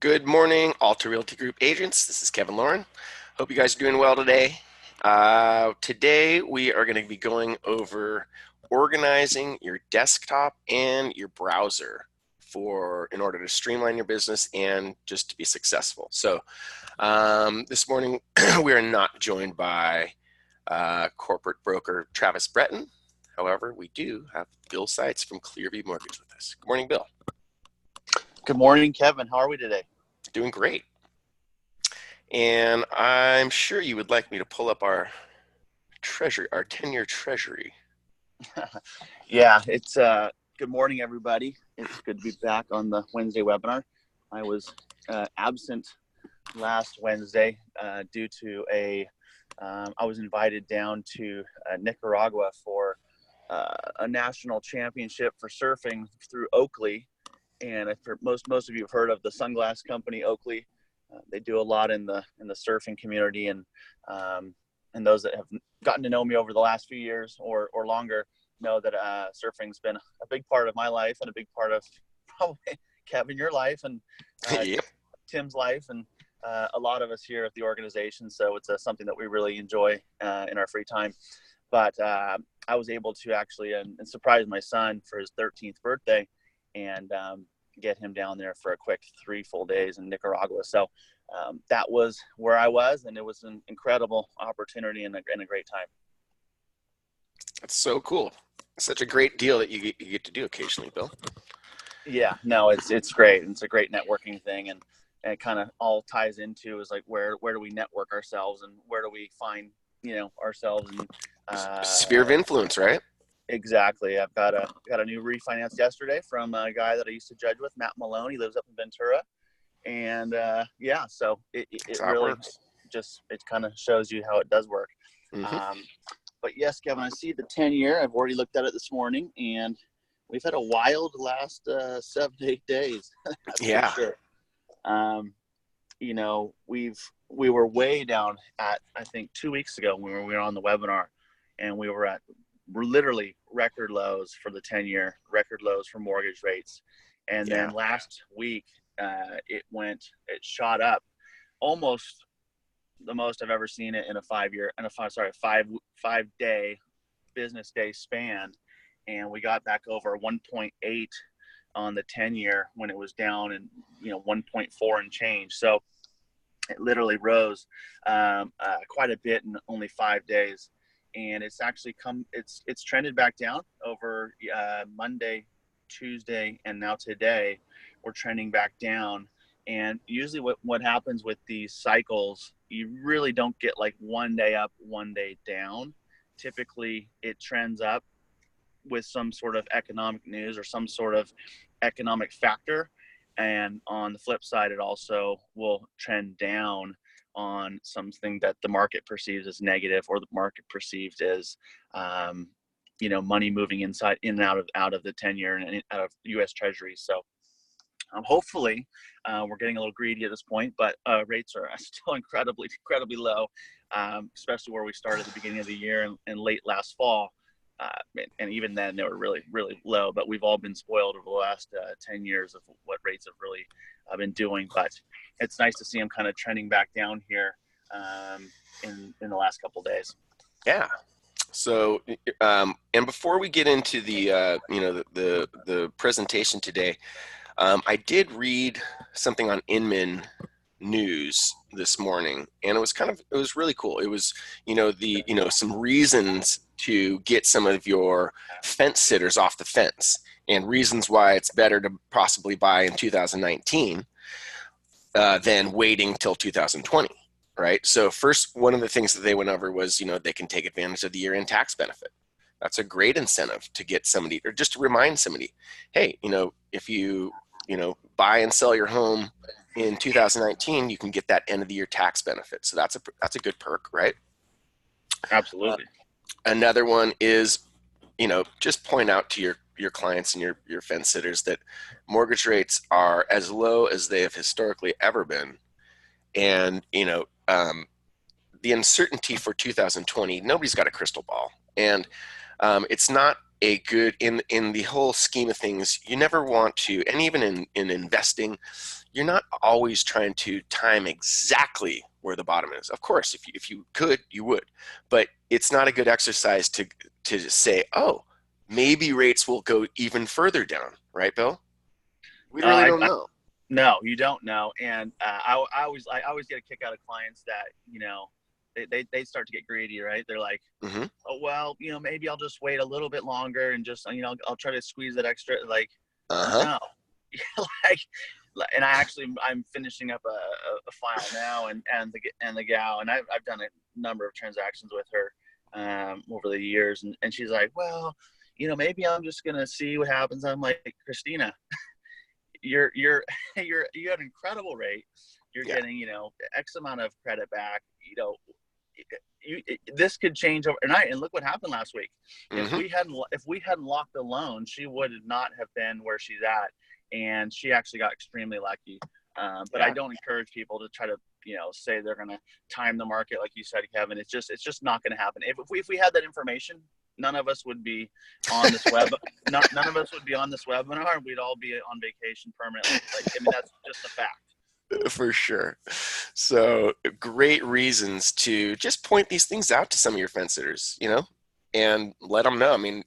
Good morning, Alta Realty Group agents. This is Kevin Lauren. Hope you guys are doing well today. Today we are going to be going over organizing your desktop and your browser in order to streamline your business and just to be successful. So this morning we are not joined by corporate broker Travis Breton. However, we do have Bill Seitz from Clearview Mortgage with us. Good morning, Bill. Good morning, Kevin. How are we today? Doing great. And I'm sure you would like me to pull up our 10-year treasury. Yeah, it's good morning, everybody. It's good to be back on the Wednesday webinar. I was absent last Wednesday due to I was invited down to Nicaragua for a national championship for surfing through Oakley. And most of you have heard of the sunglass company Oakley. They do a lot in the surfing community, and those that have gotten to know me over the last few years or longer know that surfing's been a big part of my life and a big part of probably Kevin, your life, and Yep. Tim's life, and a lot of us here at the organization. So it's something that we really enjoy in our free time. But I was able to actually and surprise my son for his 13th birthday and get him down there for a quick 3 full days in Nicaragua. So that was where I was, and it was an incredible opportunity and a great time. That's so cool. Such a great deal that you get to do occasionally, Bill. Yeah, no, it's great. It's a great networking thing, and it kind of all ties into is like where do we network ourselves and where do we find ourselves and Sphere of influence, right? Exactly. I've got a new refinance yesterday from a guy that I used to judge with, Matt Malone. He lives up in Ventura, and so it really just it kind of shows you how it does work. Mm-hmm. But yes, Kevin, I see the 10-year. I've already looked at it this morning, and we've had a wild last 7 to 8 days. Yeah. For sure. We were way down at, I think 2 weeks ago when we were on the webinar, and we're literally record lows for the 10-year, record lows for mortgage rates. And then last week, it shot up almost the most I've ever seen it in a 5-day business day span. And we got back over 1.8 on the 10-year when it was down and 1.4 and change. So it literally rose quite a bit in only 5 days. And it's actually it's trended back down over Monday, Tuesday, and now today we're trending back down. And usually what happens with these cycles, you really don't get like 1 day up, 1 day down. Typically it trends up with some sort of economic news or some sort of economic factor. And on the flip side, it also will trend down on something that the market perceives as negative, or the market perceived as, money moving in and out of the 10-year and out of U.S. Treasuries. So hopefully we're getting a little greedy at this point, but rates are still incredibly low, especially where we started at the beginning of the year and late last fall. And even then they were really, really low, but we've all been spoiled over the last 10 years of what rates have really been doing. But it's nice to see them kind of trending back down here in the last couple of days. Yeah. So, and before we get into the presentation today, I did read something on Inman News this morning, and it was really cool. It was, some reasons to get some of your fence sitters off the fence, and reasons why it's better to possibly buy in 2019 than waiting till 2020, right? So first, one of the things that they went over was, they can take advantage of the year-end tax benefit. That's a great incentive to get somebody, or just to remind somebody, hey, if you, buy and sell your home in 2019, you can get that end of the year tax benefit. So that's a good perk, right? Absolutely. Another one is, just point out to your clients and your fence sitters that mortgage rates are as low as they have historically ever been. And, the uncertainty for 2020, nobody's got a crystal ball. And it's not a good in the whole scheme of things, you never want to, and even in investing, you're not always trying to time exactly where the bottom is. Of course, if you could, you would, but it's not a good exercise to say, oh, maybe rates will go even further down, right, Bill? We really don't I know. No, you don't know. And I always get a kick out of clients that, they start to get greedy, right? They're like, Hmm. oh, well, maybe I'll just wait a little bit longer and just, I'll try to squeeze that extra, like, Uh-huh. no, like, and I'm finishing up a file now, and the gal, and I've done a number of transactions with her, over the years. And she's like, well, maybe I'm just going to see what happens. I'm like, Christina, you're you have an incredible rate. You're Yeah. getting, X amount of credit back. This could change overnight. And look what happened last week. Hmm. If we hadn't locked the loan, she would not have been where she's at, and she actually got extremely lucky. But I Yeah. don't encourage people to try to, say they're going to time the market like you said, Kevin. It's just not going to happen. If we had that information, none of us would be on this web. None of us would be on this webinar. We'd all be on vacation permanently. Like, I mean, that's just a fact. For sure. So great reasons to just point these things out to some of your fence sitters, and let them know. I mean,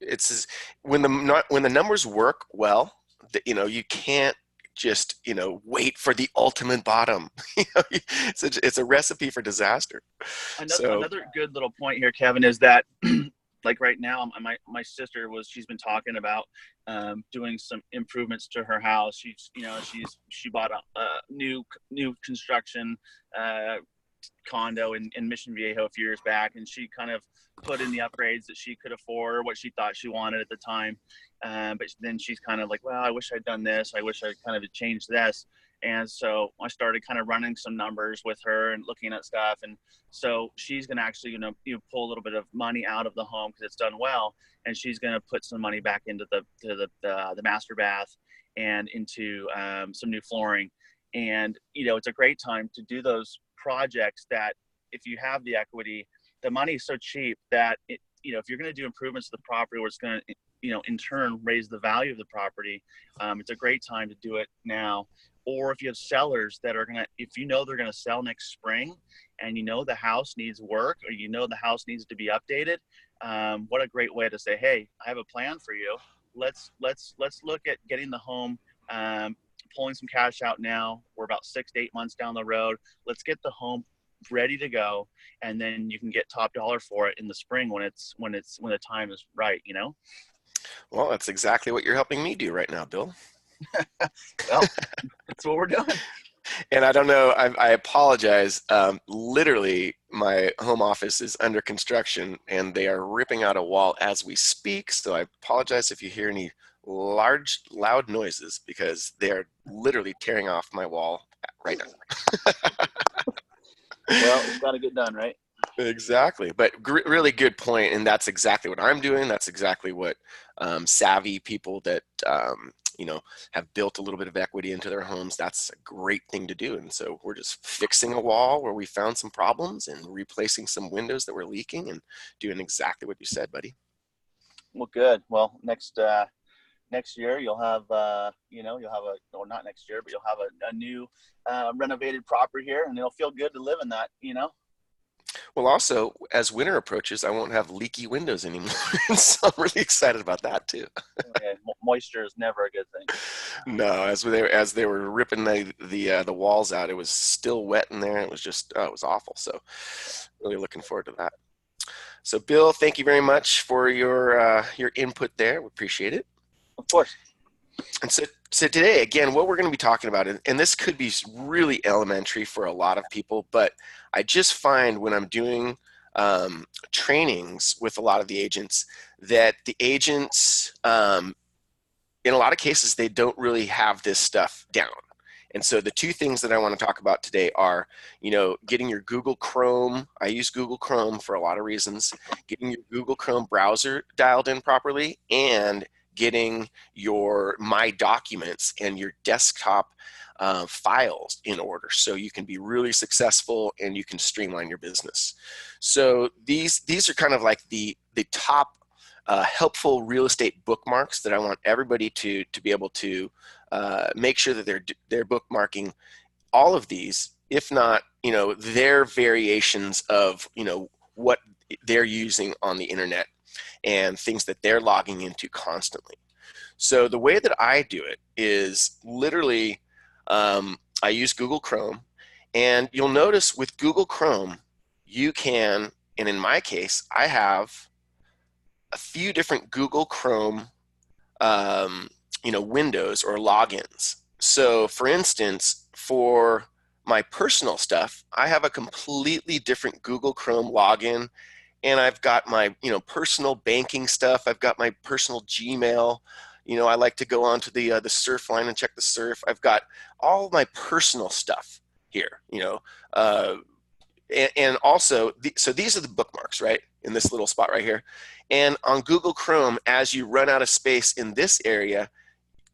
it's when the numbers work well, you can't just wait for the ultimate bottom. It's a recipe for disaster. So Another good little point here, Kevin, is that like right now, my sister she's been talking about doing some improvements to her house. She bought a new construction condo in Mission Viejo a few years back, and she kind of put in the upgrades that she could afford or what she thought she wanted at the time. But then she's kind of like, well, I wish I'd done this. I wish I kind of had changed this. And so I started kind of running some numbers with her and looking at stuff. And so she's going to actually, pull a little bit of money out of the home because it's done well, and she's going to put some money back into the master bath and into some new flooring. And it's a great time to do those projects that, if you have the equity, the money is so cheap that if you're going to do improvements to the property where it's going to in turn raise the value of the property, it's a great time to do it now. Or if you have sellers that are going to, if they're going to sell next spring, and the house needs work, or the house needs to be updated, what a great way to say, hey, I have a plan for you. Let's look at getting the home, pulling some cash out now. We're about 6 to 8 months down the road. Let's get the home ready to go, and then you can get top dollar for it in the spring when the time is right. well, that's exactly what you're helping me do right now, Bill. Well, that's what we're doing. And I don't know, I apologize. Literally, my home office is under construction and they are ripping out a wall as we speak. So I apologize if you hear any large, loud noises because they are literally tearing off my wall right now. Well, it's got to get done, right? Exactly. But really good point. And that's exactly what I'm doing. That's exactly what savvy people that, have built a little bit of equity into their homes. That's a great thing to do. And so we're just fixing a wall where we found some problems and replacing some windows that were leaking and doing exactly what you said, buddy. Well, good. Well, next year you'll have or not next year, but you'll have a new renovated property here, and it'll feel good to live in that. Well, also, as winter approaches, I won't have leaky windows anymore. So I'm really excited about that too. Yeah, moisture is never a good thing. No, as they were ripping the walls out, it was still wet in there. It was just it was awful. So really looking forward to that. So Bill, thank you very much for your input there. We appreciate it. Of course. And so today, again, what we're going to be talking about, and this could be really elementary for a lot of people, but I just find when I'm doing trainings with a lot of the agents that the agents, in a lot of cases, they don't really have this stuff down. And so the two things that I want to talk about today are, getting your Google Chrome. I use Google Chrome for a lot of reasons. Getting your Google Chrome browser dialed in properly, and getting your My Documents and your desktop files in order so you can be really successful and you can streamline your business. So these are kind of like the top helpful real estate bookmarks that I want everybody to be able to make sure that they're bookmarking all of these, if not, their variations of, what they're using on the internet and things that they're logging into constantly. So the way that I do it is literally, I use Google Chrome, and you'll notice with Google Chrome, you can, and in my case, I have a few different Google Chrome, windows or logins. So for instance, for my personal stuff, I have a completely different Google Chrome login, and I've got my, personal banking stuff. I've got my personal Gmail. I like to go onto the surf line and check the surf. I've got all of my personal stuff here, uh, and also, so these are the bookmarks, right, in this little spot right here. And on Google Chrome, as you run out of space in this area,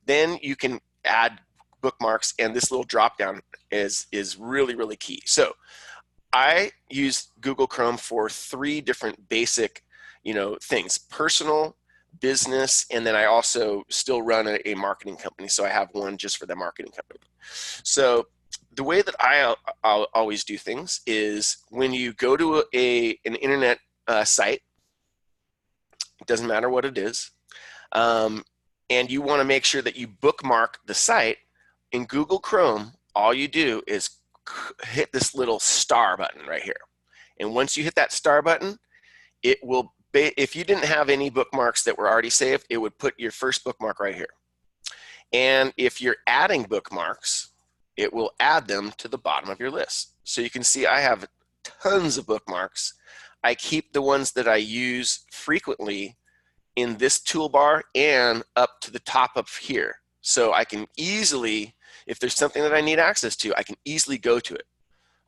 then you can add bookmarks, and this little drop down is really, really key. So I use Google Chrome for 3 different basic, things: personal, business, and then I also still run a marketing company. So I have one just for the marketing company. So the way that I'll always do things is when you go to an internet site, it doesn't matter what it is, and you want to make sure that you bookmark the site in Google Chrome, all you do is hit this little star button right here. And once you hit that star button, it will, if you didn't have any bookmarks that were already saved, it would put your first bookmark right here. And if you're adding bookmarks, it will add them to the bottom of your list. So you can see I have tons of bookmarks. I keep the ones that I use frequently in this toolbar and up to the top of here. So I can easily, if there's something that I need access to, I can easily go to it.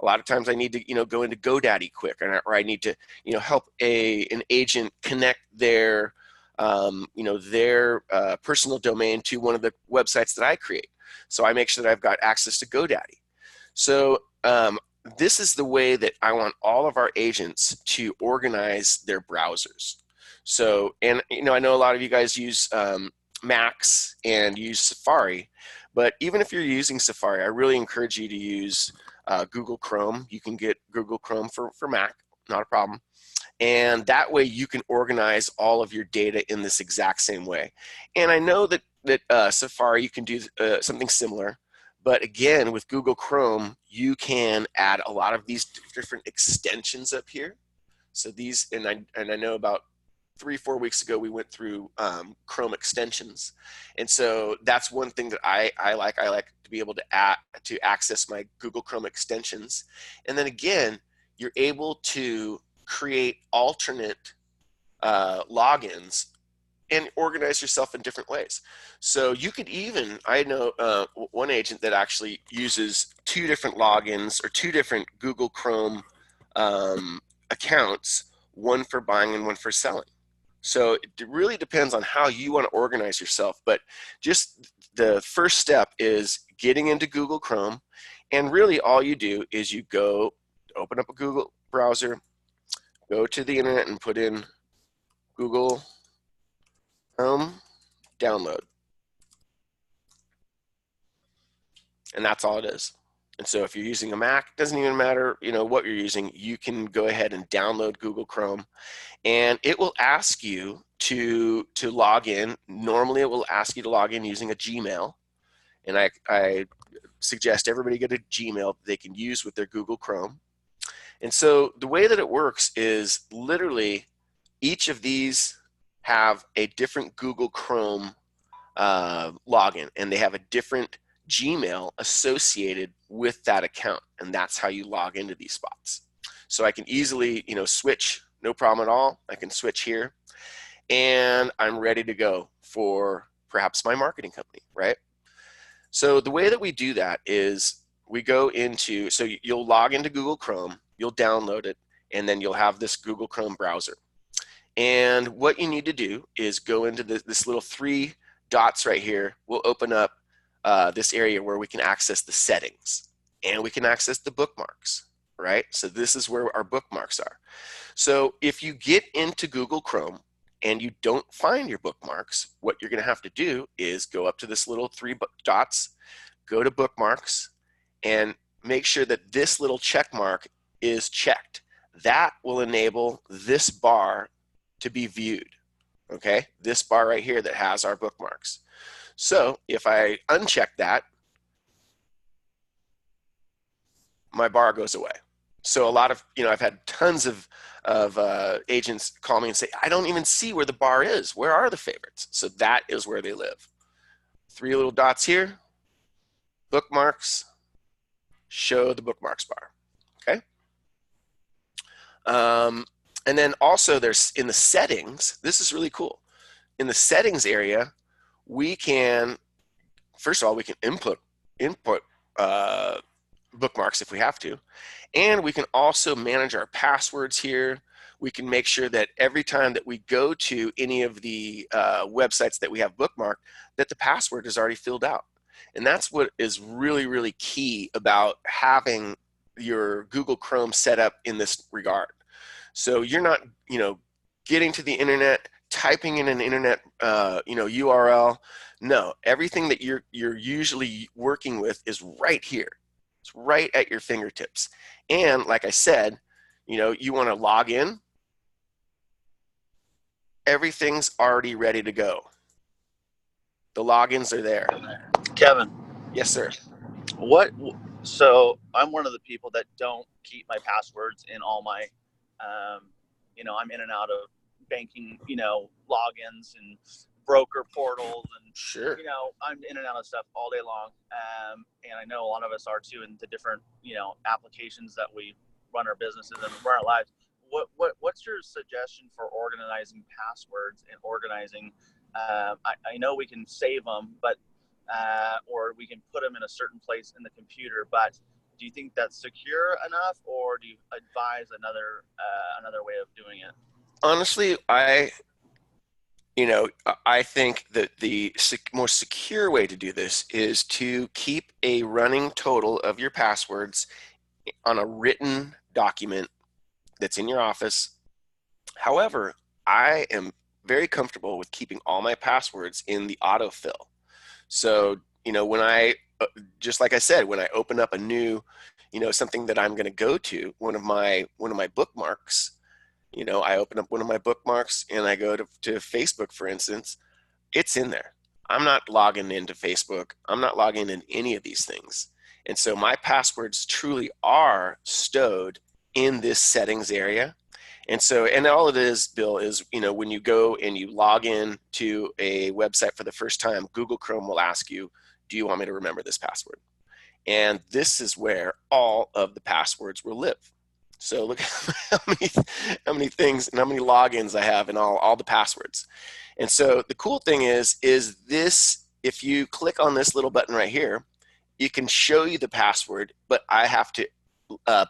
A lot of times I need to, go into GoDaddy quick, or I need to, help an agent connect their, their personal domain to one of the websites that I create. So I make sure that I've got access to GoDaddy. So this is the way that I want all of our agents to organize their browsers. So, and I know a lot of you guys use Macs and use Safari, but even if you're using Safari, I really encourage you to use Google Chrome. You can get Google Chrome for Mac, not a problem. And that way you can organize all of your data in this exact same way. And I know that Safari, you can do something similar. But again, with Google Chrome, you can add a lot of these different extensions up here. So these, and I know about 3-4 weeks ago, we went through Chrome extensions. And so that's one thing that I like to be able to access my Google Chrome extensions. And then again, you're able to create alternate logins and organize yourself in different ways. So you could even, I know one agent that actually uses 2 different logins or 2 different Google Chrome accounts, one for buying and one for selling. So it really depends on how you want to organize yourself. But just the first step is getting into Google Chrome. And really all you do is you go open up a Google browser, go to the internet and put in Google Chrome download. And that's all it is. And so if you're using a Mac, it doesn't even matter, what you're using, you can go ahead and download Google Chrome, and it will ask you to log in. Normally it will ask you to log in using a Gmail. And I suggest everybody get a Gmail that they can use with their Google Chrome. And so the way that it works is literally each of these have a different Google Chrome login, and they have a different Gmail associated with that account, and that's how you log into these spots. So I can easily, switch, no problem at all. I can switch here, and I'm ready to go for perhaps my marketing company, right? So the way that we do that is we go into, so you'll log into Google Chrome, you'll download it, and then you'll have this Google Chrome browser. And what you need to do is go into this little 3 dots right here. We'll open up this area where we can access the settings, and we can access the bookmarks, right? So this is where our bookmarks are. So if you get into Google Chrome and you don't find your bookmarks, what you're going to have to do is go up to this little three dots, go to bookmarks, and make sure that this little check mark is checked. That will enable this bar to be viewed. Okay, this bar right here that has our bookmarks. So if I uncheck that, my bar goes away. So a lot of, I've had tons of agents call me and say, I don't even see where the bar is. Where are the favorites? So that is where they live. Three little dots here, bookmarks, show the bookmarks bar. Okay. And then also there's in the settings, this is really cool. In the settings area, we can, first of all, we can input bookmarks if we have to. And we can also manage our passwords here. We can make sure that every time that we go to any of the websites that we have bookmarked, that the password is already filled out. And that's what is really, really key about having your Google Chrome set up in this regard. So you're not, getting to the internet, typing in an internet, URL. No, everything that you're usually working with is right here. It's right at your fingertips. And like I said, you want to log in. Everything's already ready to go. The logins are there. Kevin. Yes, sir. So I'm one of the people that don't keep my passwords in all my, I'm in and out of banking, logins and broker portals and sure, I'm in and out of stuff all day long. And I know a lot of us are too in the different, applications that we run our businesses and run our lives. What's your suggestion for organizing passwords and organizing? I know we can save them, but or we can put them in a certain place in the computer. But do you think that's secure enough, or do you advise another way of doing it? Honestly, I think that the most secure way to do this is to keep a running total of your passwords on a written document that's in your office. However, I am very comfortable with keeping all my passwords in the autofill. So, when just like I said, when I open up a new, something that I'm going to go to, one of my bookmarks, I open up one of my bookmarks and I go to Facebook, for instance, it's in there. I'm not logging into Facebook. I'm not logging in any of these things. And so my passwords truly are stowed in this settings area. And so, and all it is, Bill, is, when you go and you log in to a website for the first time, Google Chrome will ask you, do you want me to remember this password? And this is where all of the passwords will live. So look how many things and how many logins I have in all the passwords. And so the cool thing is this, if you click on this little button right here, it can show you the password, but I have to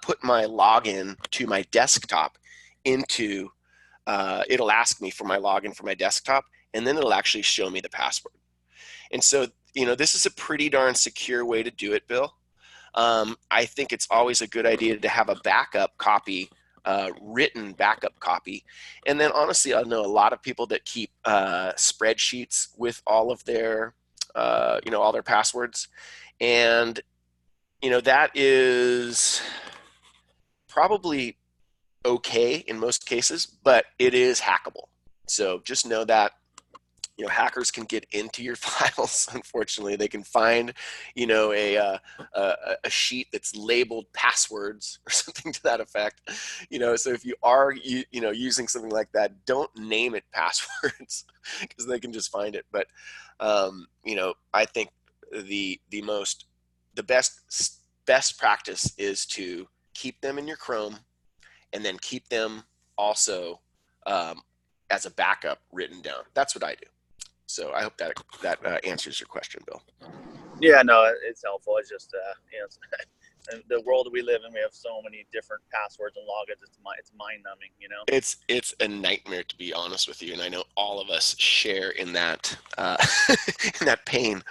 put my login to my desktop into, it'll ask me for my login for my desktop, and then it'll actually show me the password. And so, this is a pretty darn secure way to do it, Bill. I think it's always a good idea to have a backup copy, written backup copy. And then honestly, I know a lot of people that keep spreadsheets with all of their, all their passwords. And, that is probably okay in most cases, but it is hackable. So just know that, hackers can get into your files. Unfortunately, they can find, a sheet that's labeled passwords or something to that effect. So if you are, using something like that, don't name it passwords because they can just find it. But, I think the best practice is to keep them in your Chrome and then keep them also as a backup written down. That's what I do. So I hope that answers your question, Bill. Yeah, no, it's helpful. It's just, the world that we live in, we have so many different passwords and logins. It's mind numbing, It's a nightmare, to be honest with you, and I know all of us share in that in that pain.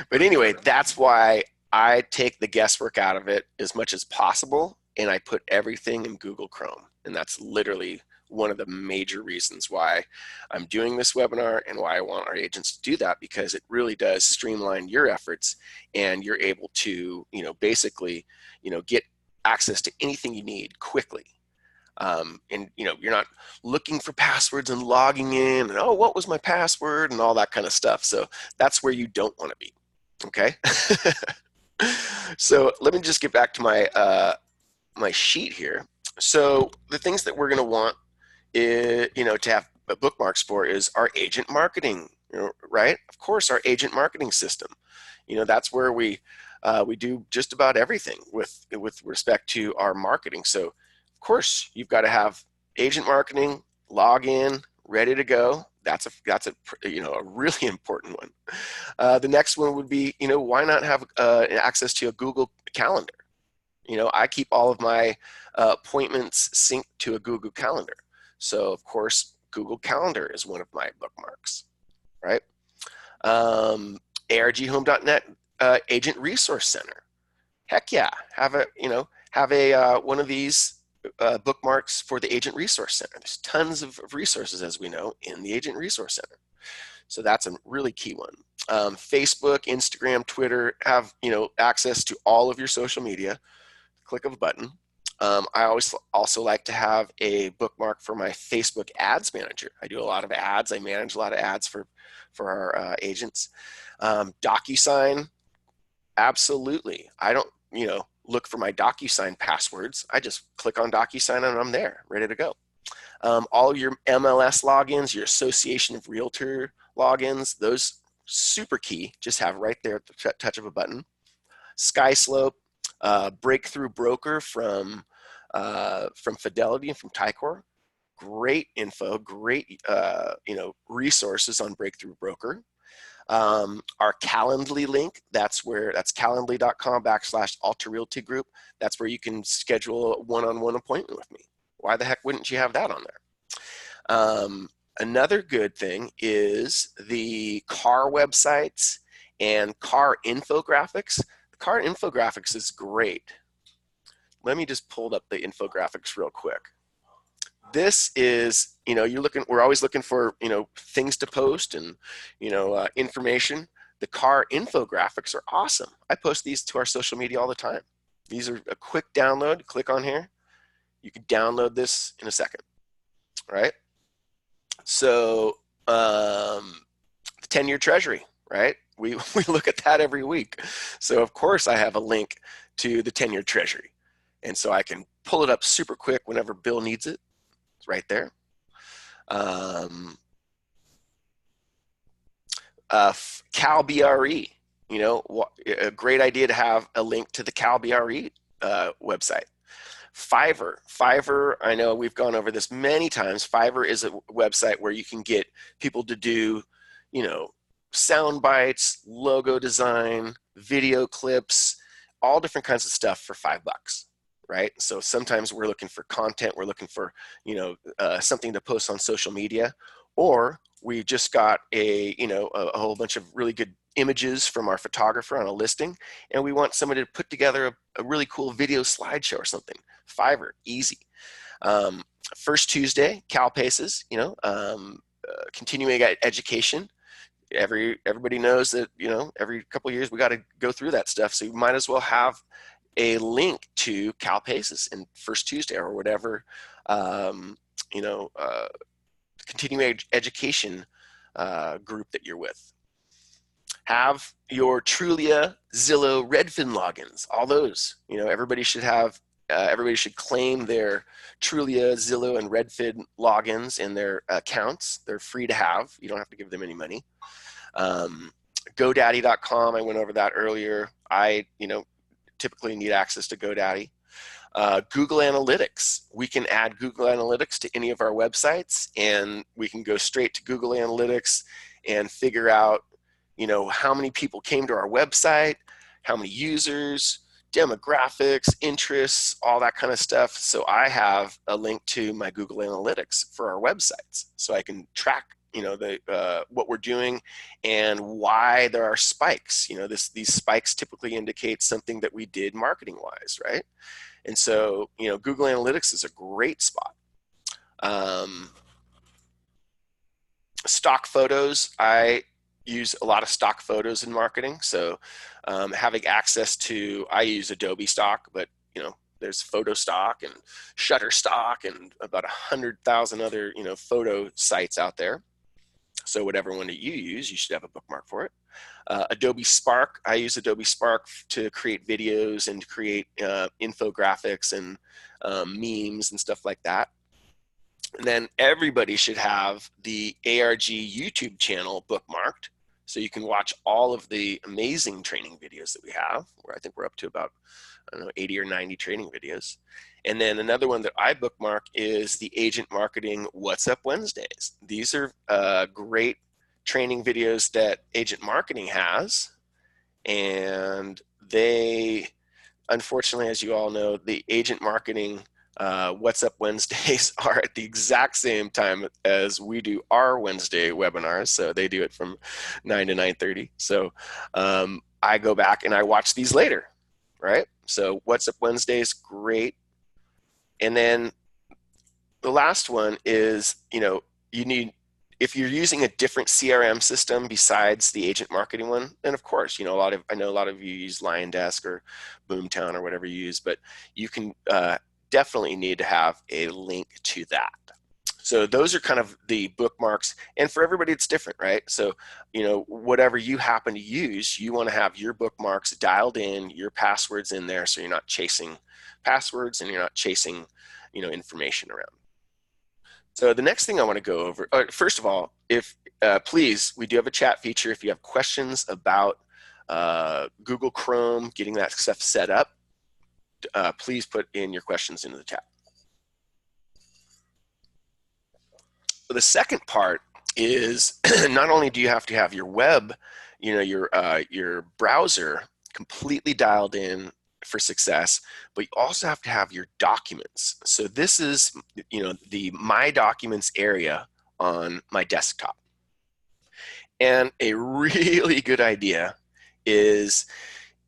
But anyway, that's why I take the guesswork out of it as much as possible, and I put everything in Google Chrome, and that's literally one of the major reasons why I'm doing this webinar and why I want our agents to do that, because it really does streamline your efforts, and you're able to, basically, get access to anything you need quickly. And you're not looking for passwords and logging in and, oh, what was my password and all that kind of stuff. So that's where you don't want to be. Okay. So let me just get back to my sheet here. So the things that we're going to want is, to have bookmarks for is our agent marketing, right? Of course, our agent marketing system. That's where we do just about everythh with respect to our marketing. So of course, you've got to have agent marketing, log in, ready to go. That's a really important one. The next one would be, why not have access to a Google Calendar? I keep all of my appointments synced to a Google Calendar. So of course, Google Calendar is one of my bookmarks, right? ARGhome.net Agent Resource Center. Heck yeah, have a one of these bookmarks for the Agent Resource Center. There's tons of resources, as we know, in the Agent Resource Center. So that's a really key one. Facebook, Instagram, Twitter have access to all of your social media. Click of a button. I always also like to have a bookmark for my Facebook Ads Manager. I do a lot of ads. I manage a lot of ads for our agents. DocuSign, absolutely. I don't look for my DocuSign passwords. I just click on DocuSign and I'm there, ready to go. All of your MLS logins, your Association of Realtor logins, those super key. Just have right there at the touch of a button. SkySlope, Breakthrough Broker from Fidelity and from Ticor. Great info, great resources on Breakthrough Broker. Our Calendly link, that's calendly.com/Alta Realty Group. That's where you can schedule a one-on-one appointment with me. Why the heck wouldn't you have that on there? Another good thing is the car websites and car infographics. The car infographics is great. Let me just pull up the infographics real quick. This is, we're always looking for, things to post and, information. The car infographics are awesome. I post these to our social media all the time. These are a quick download. Click on here. You can download this in a second, right? So the 10-year treasury, right? We look at that every week. So of course I have a link to the 10-year treasury. And so I can pull it up super quick whenever Bill needs it. It's right there. CalBRE, a great idea to have a link to the CalBRE website. Fiverr, I know we've gone over this many times. Fiverr is a website where you can get people to do, sound bites, logo design, video clips, all different kinds of stuff for $5, right? So sometimes we're looking for content, we're looking for, something to post on social media, or we just got a whole bunch of really good images from our photographer on a listing, and we want somebody to put together a really cool video slideshow or something. Fiverr, easy. First Tuesday, Cal Paces, continuing education. Everybody knows that, every couple of years we got to go through that stuff. So you might as well have a link to Cal Paces in First Tuesday or whatever, continuing education group that you're with. Have your Trulia, Zillow, Redfin logins, all those. Everybody should have, everybody should claim their Trulia, Zillow, and Redfin logins in their accounts. They're free to have. You don't have to give them any money. GoDaddy.com, I went over that earlier. I, typically need access to GoDaddy. Google Analytics. We can add Google Analytics to any of our websites, and we can go straight to Google Analytics and figure out, how many people came to our website, how many users, demographics, interests, all that kind of stuff. So I have a link to my Google Analytics for our websites, so I can track, what we're doing and why there are spikes. These spikes typically indicate something that we did marketing wise, right? And so, Google Analytics is a great spot. Um, Stock photos, I use a lot of stock photos in marketing. So having access to, I use Adobe stock, but there's photo stock and shutter stock and about 100,000 other photo sites out there. So whatever one that you use, you should have a bookmark for it. Adobe Spark, I use Adobe Spark to create videos and create infographics and memes and stuff like that. And then everybody should have the ARG YouTube channel bookmarked, so you can watch all of the amazing training videos that we have, where I think we're up to about, I don't know, 80 or 90 training videos. And then another one that I bookmark is the Agent Marketing What's Up Wednesdays. These are great training videos that Agent Marketing has, and they, unfortunately, as you all know, the Agent Marketing What's Up Wednesdays are at the exact same time as we do our Wednesday webinars. So they do it from 9 to 9:30. So I go back and I watch these later, right? So What's Up Wednesdays, great. And then the last one is, you need, if you're using a different CRM system besides the Agent Marketing one, then of course, I know a lot of you use LionDesk or Boomtown or whatever you use, but you can definitely need to have a link to that. So those are kind of the bookmarks, and for everybody it's different, right? So whatever you happen to use, you want to have your bookmarks dialed in, your passwords in there, so you're not chasing passwords and you're not chasing information around. So the next thing I want to go over, first of all, if please, we do have a chat feature. If you have questions about Google Chrome, getting that stuff set up, please put in your questions into the chat. The second part is not only do you have to have your web, your browser completely dialed in for success, but you also have to have your documents. So this is, the My Documents area on my desktop. And a really good idea is,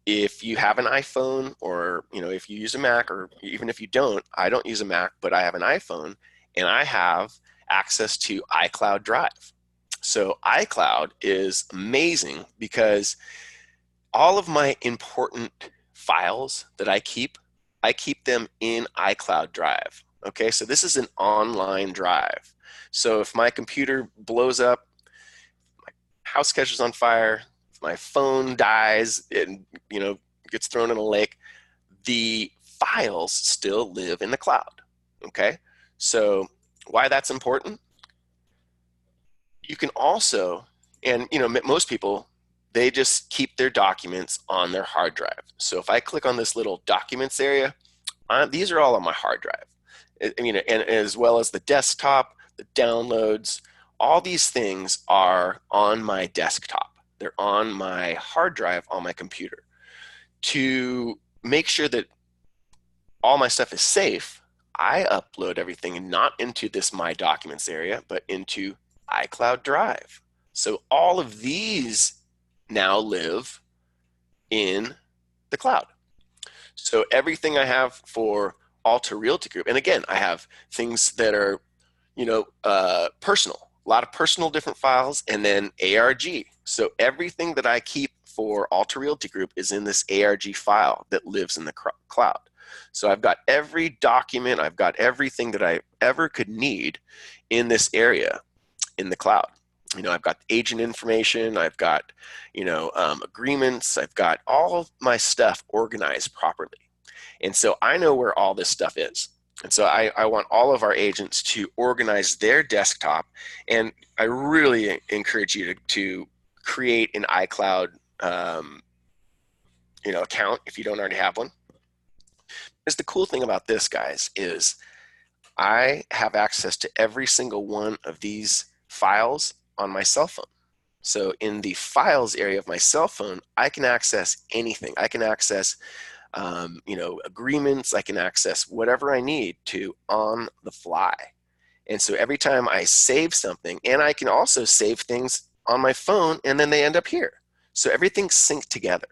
if you have an iPhone, or if you use a Mac, or even if you don't, I don't use a Mac, but I have an iPhone and I have access to iCloud Drive. So iCloud is amazing because all of my important files that I keep them in iCloud Drive. Okay, so this is an online drive. So if my computer blows up, my house catches on fire, if my phone dies and gets thrown in a lake, the files still live in the cloud. Okay, so why that's important? You can also, and most people, they just keep their documents on their hard drive. So if I click on this little documents area, these are all on my hard drive. And as well as the desktop, the downloads, all these things are on my desktop. They're on my hard drive on my computer. To make sure that all my stuff is safe, I upload everything not into this My Documents area, but into iCloud Drive. So all of these now live in the cloud. So everything I have for Alta Realty Group, and again, I have things that are, personal, a lot of personal different files, and then ARG. So everything that I keep for Alta Realty Group is in this ARG file that lives in the cloud. So I've got every document, I've got everything that I ever could need in this area in the cloud. I've got agent information, I've got, agreements, I've got all of my stuff organized properly. And so I know where all this stuff is. And so I want all of our agents to organize their desktop. And I really encourage you to create an iCloud account if you don't already have one. Because the cool thing about this, guys, is I have access to every single one of these files on my cell phone. So in the files area of my cell phone, I can access anything. I can access agreements. I can access whatever I need to on the fly. And so every time I save something, and I can also save things on my phone, and then they end up here. So everything's synced together.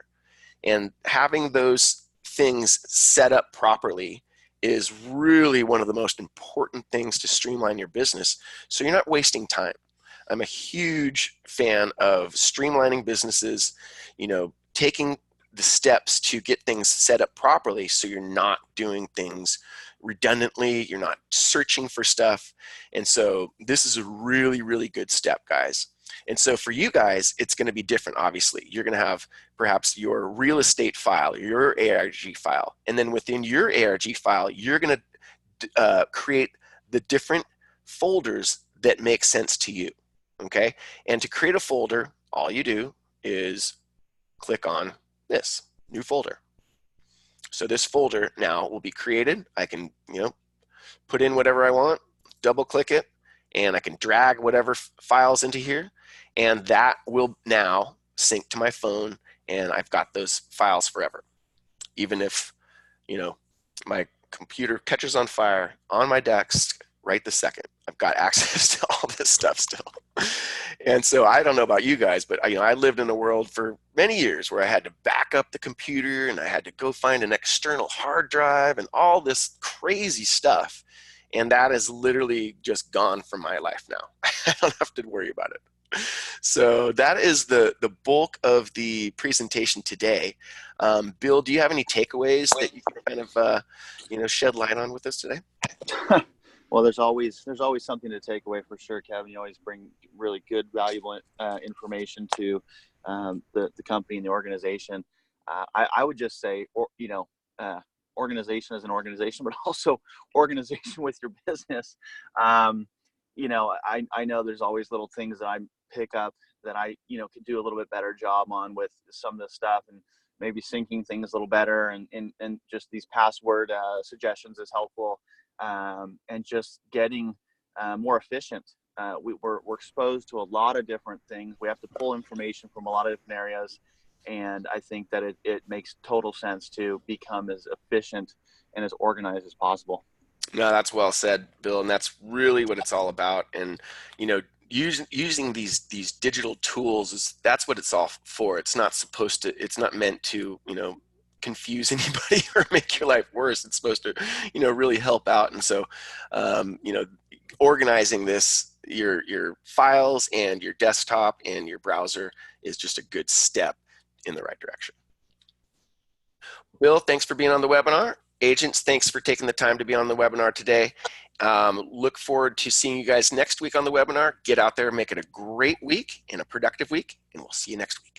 And having those things set up properly is really one of the most important things to streamline your business, so you're not wasting time. I'm a huge fan of streamlining businesses, taking the steps to get things set up properly so you're not doing things redundantly, you're not searching for stuff. And so this is a really, really good step, guys. And so for you guys, it's going to be different, obviously. You're going to have perhaps your real estate file, your ARG file. And then within your ARG file, you're going to create the different folders that make sense to you. Okay? And to create a folder, all you do is click on this new folder. So this folder now will be created. I can, put in whatever I want, double click it, and I can drag whatever files into here, and that will now sync to my phone, and I've got those files forever. Even if, my computer catches on fire on my desk right this second, I've got access to all this stuff still. And so I don't know about you guys, but I lived in a world for many years where I had to back up the computer and I had to go find an external hard drive and all this crazy stuff. And that is literally just gone from my life now. I don't have to worry about it. So that is the bulk of the presentation today. Bill, do you have any takeaways that you can kind of shed light on with us today? Well, there's always something to take away for sure, Kevin. You always bring really good, valuable information to the company and the organization. I would just say, organization as an organization, but also organization with your business. I know there's always little things that I pick up that I could do a little bit better job on with some of this stuff, and maybe syncing things a little better, and just these password suggestions is helpful. And just getting more efficient. We're exposed to a lot of different things. We have to pull information from a lot of different areas. And I think that it makes total sense to become as efficient and as organized as possible. No, that's well said, Bill. And that's really what it's all about. And, using these digital tools that's what it's all for. It's not meant to, confuse anybody or make your life worse. It's supposed to, really help out. And so, organizing your files and your desktop and your browser is just a good step in the right direction. Bill, thanks for being on the webinar. Agents, thanks for taking the time to be on the webinar today. Look forward to seeing you guys next week on the webinar. Get out there, make it a great week and a productive week, and we'll see you next week.